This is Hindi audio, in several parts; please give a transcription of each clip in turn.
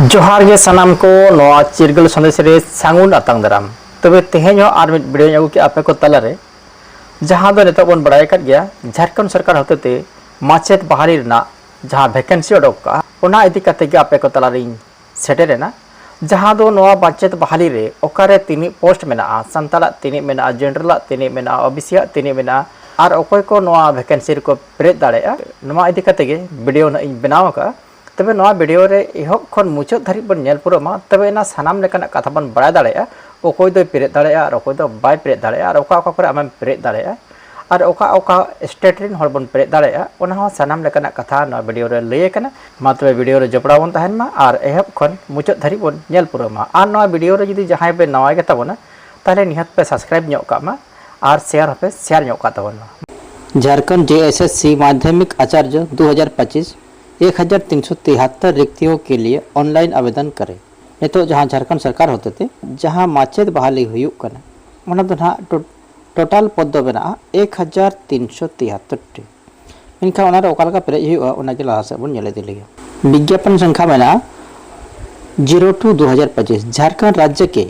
जोहार गे सनाम को नवा चिरगल संदेश रे सांगुन आतांग दाराम तबे तेहेñ आर मिट वीडियो अगु के आपे को तला रे जहां दो नेता बन बड़ाय कर गया झारखंड सरकार होते माचेत बहाली रना जहां वैकेंसी ओडक का ओना इदी कते के आपे को तला रे सेटेर ना जहां दो नवा माचेत बहाली रे ओकारे तिनी पोस्ट मेना संताला तिनी मेना जनरल तिनी मेना ओबीसी तिनी मेना और ओकोय को नवा वैकेंसी को प्रेत दाड़ेया नवा इदी कते के वीडियो ना बनाव का तबे नवा वीडियो रे एहब खन मुचाद धारी बन नेल पुरमा तबे ना सानाम लेकाना कथा बन बड़ा दाड़ेया ओकोय दो पेरेत दाड़ेया और ओकोय दो बाय पेरेत दाड़ेया और ओका ओका करे आमें पेरेत दाड़ेया और ओका ओका स्टेट रिन हर बन पेरेत दाड़ेया ओना हो सानाम लेकाना कथा नवा वीडियो रे लय कना मा तबे वीडियो रे जपड़ा बन तहन मा और एहब खन मुचाद धारी बन नेल पुरमा और नवा वीडियो रे जदी जहाय बे नवा गे ताबोना ताले निहत पे सब्सक्राइब ᱧᱚᱜ ᱠᱟᱜ मा और शेयर पे शेयर ᱧᱚᱜ ᱠᱟᱜ ताबोना। झारखंड जेएसएससी माध्यमिक आचार्य 2025 1373 रिक्तियों के लिए ऑनलाइन आवेदन करें। नितो जहां झारखंड सरकार होते थे जहां माचेद बहाली हुयुक कना ओना दो ना टोटल पद दो बेना 1373 टी इनका ओना रे ओकालका पेरे हुयुआ ओना के लाहा से बन नेले दिलिया विज्ञापन संख्या बेना 02/2025 झारखंड राज्य के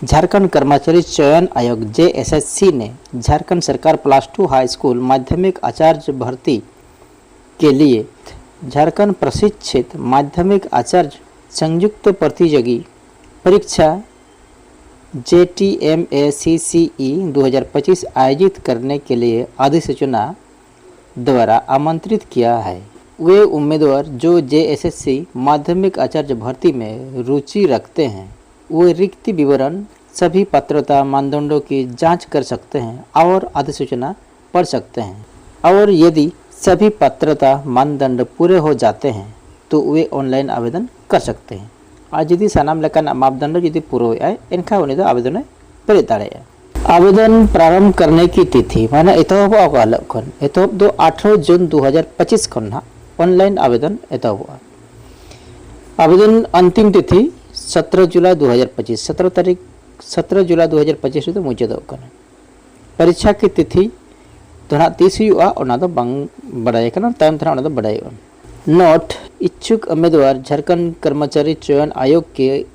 झारखंड कर्मचारी चयन आयोग जेएसएससी ने झारखंड सरकार +2 हाई स्कूल माध्यमिक आचार्य भर्ती के लिए झारखंड प्रशिक्षित माध्यमिक आचार्य संयुक्त प्रतियोगी परीक्षा JTMACCE 2025 आयोजित करने के लिए अधिसूचना द्वारा आमंत्रित किया है। वे उम्मीदवार जो जेएसएससी माध्यमिक आचार्य भर्ती में रुचि रखते हैं वे रिक्ति विवरण सभी पात्रता मानदंडों की जांच कर सकते हैं और अधिसूचना पढ़ सकते हैं और यदि सभी पात्रता मानदंड पूरे हो जाते हैं तो वे ऑनलाइन आवेदन कर सकते हैं और यदि सानाम लेकान मापदंड यदि पूरा होय एनखा उनी दो आवेदन पेरे दाड़ेया। आवेदन प्रारंभ करने की तिथि माने एतहब अकालक खन एतहब दो 18 जून 2025 खन ना ऑनलाइन आवेदन एतहब आवेदन अंतिम तिथि 17 जुलाई 2025 17 जुलाई 2025 तो मुचाद कना। परीक्षा की तिथि तो ना 30 हुआ ओना दो बांग बड़ाय कना तायम थना ओना दो बड़ाय नोट इच्छुक उम्मीदवार झारखंड कर्मचारी चयन आयोग के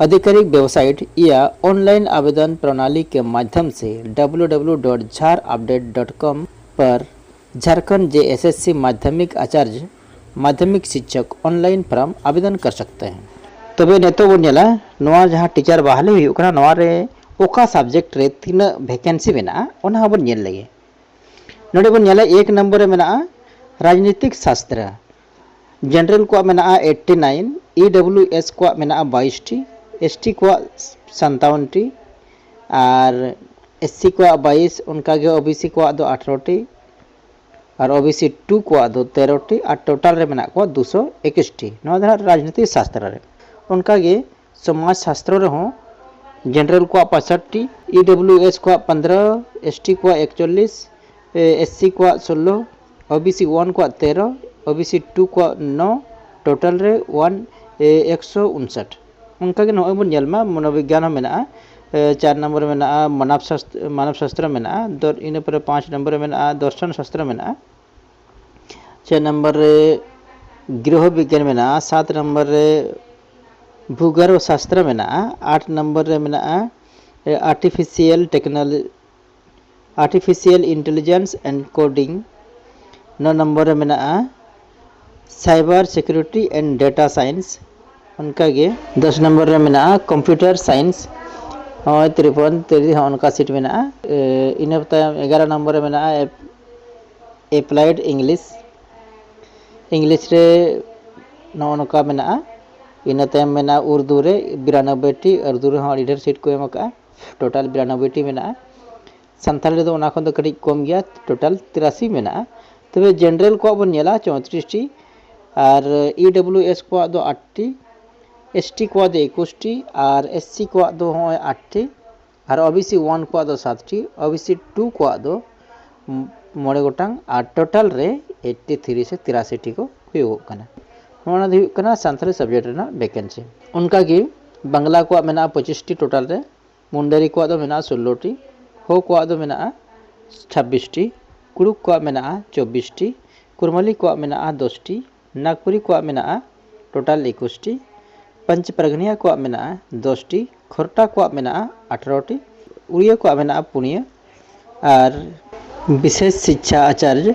आधिकारिक वेबसाइट या ऑनलाइन आवेदन प्रणाली के माध्यम से www.jharupdate.com पर झारखंड जेएसएससी माध्यमिक आचार्य माध्यमिक शिक्षक ऑनलाइन फॉर्म आवेदन कर सकते हैं। तबे नेतो बन नेला नवा जहां टीचर बहाली हुई कना नवा रे ओका सब्जेक्ट रे तीना वैकेंसी मेना ओना बन नेल लगे नोडे बन नेला 1 नंबर रे मेना राजनीतिक शास्त्र जनरल को मेना 89 ईडब्ल्यूएस को मेना 22 टी एसटी को 57 टी और एससी को 22 उनका के ओबीसी को दो 18 टी और ओबीसी 2 को दो 13 टी और टोटल रे मेना को 221 टी नोडा राजनीतिक शास्त्र रे उनका के समाज शास्त्र रे हो जनरल को 65 टी ईडब्ल्यूएस को 15 एसटी को 41 एससी को 16 ओबीसी 1 को 13 ओबीसी 2 को 9 टोटल रे 159 उनका के नोबन जलमा मनोविज्ञान मेना 4 नंबर मेना मानव शास्त्र मेना दो इन पर 5 नंबर मेना दर्शन शास्त्र मेना 6 नंबर रे गृह विज्ञान मेना 7 नंबर रे भूगर्भ शास्त्र मेना 8 नंबर रे मेना artificial intelligence and coding 9 number रे मेना cyber security and data science उनका के 10 नंबर रे मेना कंप्यूटर साइंस और 53 उनका सीट मेना इन 11 नंबर रे मेना एप्लाइड इंग्लिश रे नौका मेना इन तम मेना उर्दू रे 92 टी उर्दू रे हाँ लीडर सीट को एम का टोटल 92 टी मेना संथाल रे दो ओना खन दो कड़ी कम गया टोटल 83 मेना तबे जनरल को बन नेला 34 टी और ईडब्ल्यूएस को दो 8 टी एसटी को दो 21 टी और एससी को दो 8 टी और ओबीसी 1 को दो 7 टी ओबीसी 2 को दो 9 गोटांग और टोटल रे 83 से 83 टी को हुयो कना नोना दी कना संथाली सब्जेक्ट रे ना वैकेंसी उनका की बांग्ला को मेना 25 टी टोटल रे मुंडरी को दो मेना 16 टी हो को दो मेना 26 टी कुरुक को मेना 24 टी कुरमली को मेना 10 टी नागपुरी को मेना टोटाल 21 टी पंच परगनिया को मेना 10 टी खोरटा को मेना 18 टी उड़िया को मेना पुनिया और विशेष शिक्षा आचार्य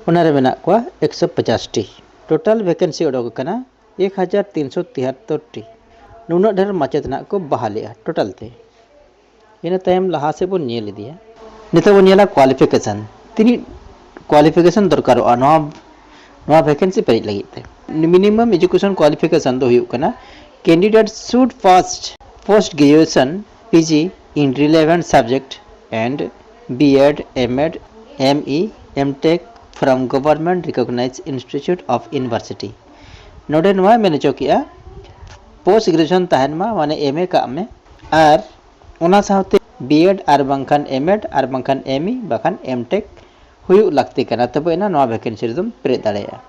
उनारे मेना को 150 टी टोटाल वैकेंसी उडोक कना 1373 टी नुना ढेर माचेतना को बहालिया टोटल ते इन तायम लहा से बन नेल दिया नितो बन नेला क्वालिफिकेशन तिनी क्वालिफिकेशन दरकार नवा वैकेंसी पेज लगित ते मिनिमम एजुकेशन क्वालिफिकेशन दो हुई कना candidate should post graduation PG in relevant subject and BEd MEd ME MTech from government recognized institute of university नोडे नवा मेने चोकिया पोस्ट ग्रेजुएशन तहन माने एमए का में और उना साथे बीएड और बंखान एमएड और बंखान एमई बंखान एमटेक हुई लगती करना तब इना नवा वैकेंसी तुम पेरे दाड़ेया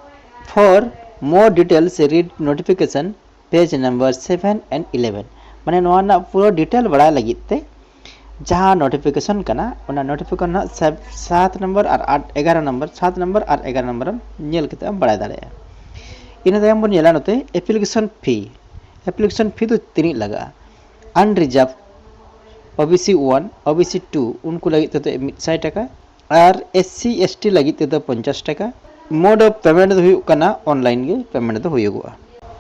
for more details read notification page number 7 and 11 माने नवा ना पूरा डिटेल बड़ा लगिते जहाँ नोटिफिकेशन करना उना नोटिफिकेशन 7 नंबर और 11 नंबर 7 नंबर और 11 नंबर नेल किते बड़ा दाड़ेया इन तायम बन नेला नते एप्लीकेशन फी तो तिनी लगा अनरिजर्व ओबीसी 1 ओबीसी 2 उनको लगी तो 100 टका और एससी एसटी लगी तो 50 टका मोड ऑफ पेमेंट तो हुई ऑनलाइन गे पेमेंट तो हुईगुआ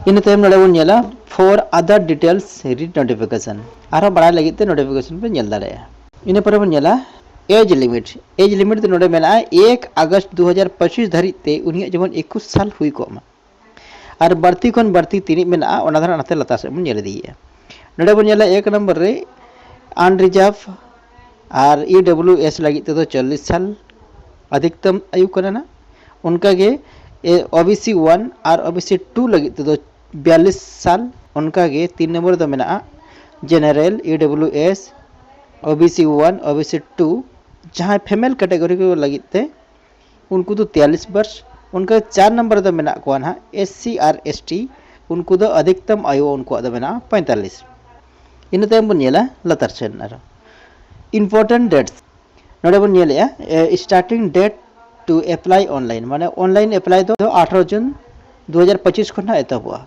इन तायम नडे बन नेला for other details read notification आरो बड़ा लगी तो नोटिफिकेशन पे नेल दाड़ेया इन पर बन नेला एज लिमिट तो नडे मेना 1 अगस्त 2025 धरी ते उनिया जमन 21 साल हुई कोमा और बढ़ती खन बढ़ती तीन में नाते लता से बन दिए नोड़े बन 1 नंबर रे अनरिजर्व और EWS लगी तो 40 साल अधिकतम आयु करना उनका गे OBC 1 और OBC 2 लगी तो 42 साल उनका गे 3 नंबर तो मेना जनरल EWS OBC 1 OBC 2 जहाँ फीमेल कैटेगरी को लगी थे उनको तो 43 वर्ष उनका 4 नंबर तो मेना को ना SC और ST उनको तो अधिकतम आयु उनको तो मेना 45 इन तायम बन नेला लतार सेन आरो इम्पोर्टेंट डेट्स नोडे बन नेलया starting date to apply online माने ऑनलाइन अप्लाई तो 18 जून 2025 खना एतबुआ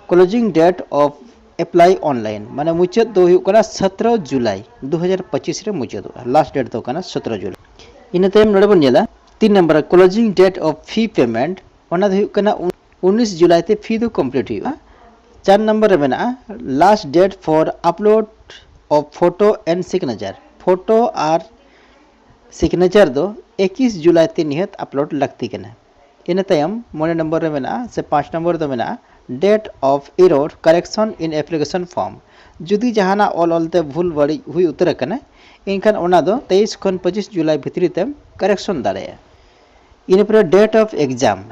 closing date of apply online माने मुचाद दो हुई कना 17 जुलाई 2025 रे मुचाद लास्ट डेट तो कना 17 जुलाई इन तायम नोडे बन नेला 3 number closing date of fee payment ओना दो हुई कना 19 जुलाई ते फी तो कंप्लीट हुआ 4 नंबर रे मेना last date for upload of photo and signature photo और सिग्नेचर दो 21 जुलाई ते निहत अपलोड लगती कना इन तायम 9 नंबर रे मेना से 5 नंबर तो मेना date of error correction in application form जुदी जहाना ऑलते भूल बड़ी हुई उतर कना इनखान ओना दो 23 खन 25 जुलाई भितरी ते करेक्शन दाड़ेया इन पर date of exam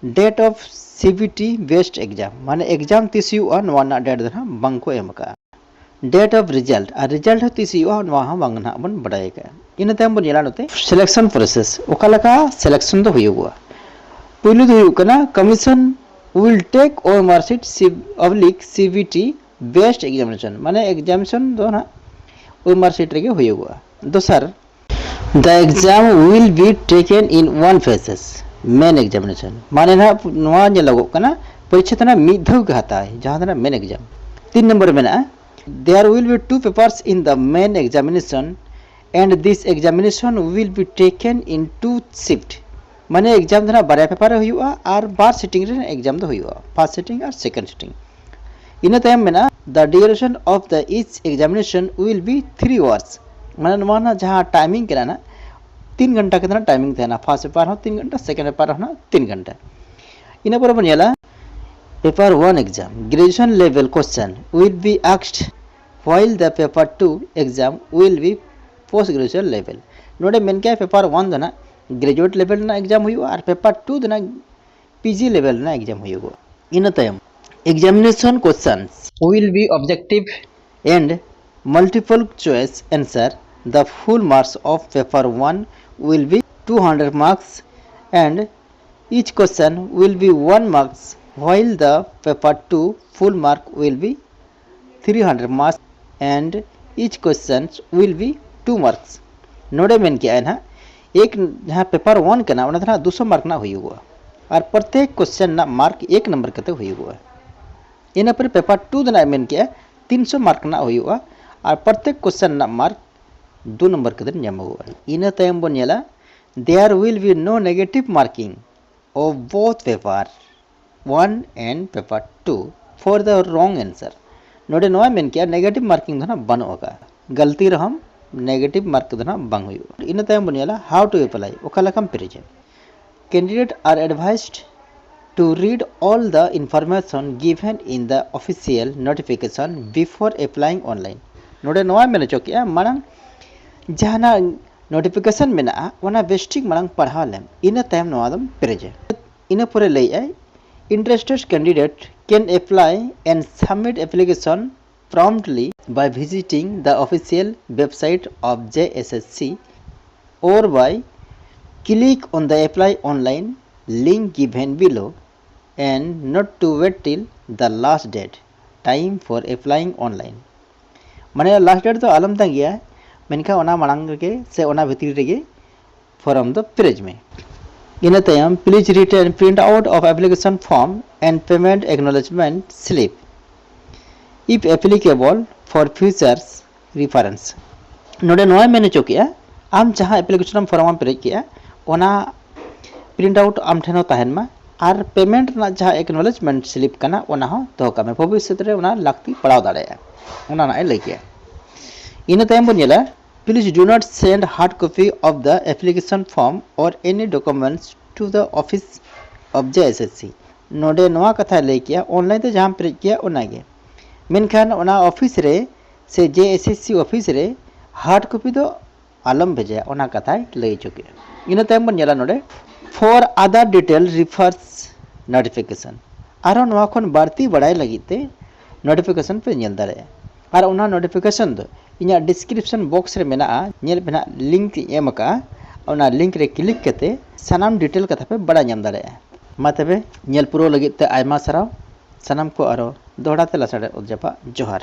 date of CBT based exam माने एग्जाम तीसियुआ नवाना डेट दना बंको एमका डेट ऑफ रिजल्ट और रिजल्ट तीसियुआ नवा बंग ना बन बडाय का इन तायम बन येला नते सिलेक्शन प्रोसेस ओकालका सिलेक्शन दो हुयुआ पुलु दो हुकना कमीशन विल टेक और मार्कशीट CBT बेस्ड एग्जामिनेशन माने एग्जामिनेशन दो ना ओ मार्कशीट रे हुयुआ दोसर the exam will be taken in one phases main examination माने ना नवा जे लगो कना परीक्षा तना मिधौ के हताय जहां तना मेन एग्जाम 3 नंबर में ना there will be 2 papers in the main examination and this examination will be taken in 2 shift माने एग्जाम तना बारे पेपर हुआ और बार सिटिंग रे एग्जाम दो हुआ फर्स्ट सिटिंग और सेकंड सिटिंग इन टाइम में ना the duration of the each examination will B 3 hours माने नवा ना जहां टाइमिंग करा ना 3 घंटा कितना टाइमिंग थे ना फर्स्ट पेपर हो 3 घंटा सेकंड पेपर हो ना 3 घंटा इन पर बनेला paper 1 exam graduation level question will be asked while the paper 2 exam will be post graduation level नोडे मेन क्या पेपर 1 दना ग्रेजुएट लेवल ना एग्जाम हुई और पेपर 2 दना PG लेवल ना एग्जाम हुई in time examination questions will be objective and multiple choice answer the full marks of paper 1 will be 200 marks and each question will be 1 marks while the paper 2 full mark will be 300 marks and each question will be 2 marks नोडे मेन क्या है ना एक जहाँ पेपर 1 का ना उन्हें 200 मार्क ना हुई हुआ और प्रत्येक क्वेश्चन ना मार्क 1 नंबर करते हुई हुआ इन पर पेपर 2 दना मेन के 300 मार्क ना होयुआ और प्रत्येक क्वेश्चन ना मार्क 2 नंबर के नामोगा इन तायम बन नेला there will be no negative marking of both paper 1 and paper 2 for the wrong answer नोडे नोआ मेन के नेगेटिव मार्किंग दना बनोगा गलती रहम नेगेटिव मार्क दना बांग होयुआ इन तायम बन नेला हाउ टू अप्लाई ओकालकम present candidate are advised to read all the information given in the official notification before applying online नोडे नोआ मेने चोकिया मानंग जहाना नोटिफिकेशन मेना वना बेस्टिक मानंग पढ़ा लेम इन टाइम नोआ दम प्रेजे इन पूरे ले आई interested candidate can apply and submit application promptly by visiting the official website of JSSC or by click on the apply online link given below and not to wait till the last date time for applying online माने लास्ट डेट तो आलम तक गया मेनका ओना मांग के से ओना भीतर रे फॉर्म दो पेज में इन तायम please return print out of application form and payment acknowledgement slip if applicable for futures reference नोडे नोय मैंने चोकिया आम जहां एप्लीकेशन फॉर्म पेज किया ओना प्रिंट आउट आम ठेनो ताहेन मा और पेमेंट ना जहां एक्नॉलेजमेंट स्लिप कना ओना हो तो कामे भविष्य रे ओना लागती पड़ाव दाड़े ओना ना लई के इन टाइम बनेला please do not send hard copy of the application form और any documents to the office of JSSC नोडे नोआ कथा लई के ऑनलाइन ते जहां प्रेज किया ओना गे मेनखान ओना ऑफिस रे से जेएसएससी ऑफिस रे हार्ड कॉपी दो आलम भेजे ओना कथा लई चुके इन टाइम बनेला नोडे for other detail refers notification आरो नोआ खन बारती बड़ाई लगीते नोटिफिकेशन पे नेल दारे और उना नोटिफिकेशन दो इना डिस्क्रिप्शन बॉक्स रे मेना नेल बेना लिंक एम का उना लिंक रे क्लिक कते सनाम डिटेल कथा पे बड़ा नाम दारे मा तबे नेल पुरो लगीते आयमा सराव सनाम को आरो दोहड़ा ते लसड़े उदजपा जोहार।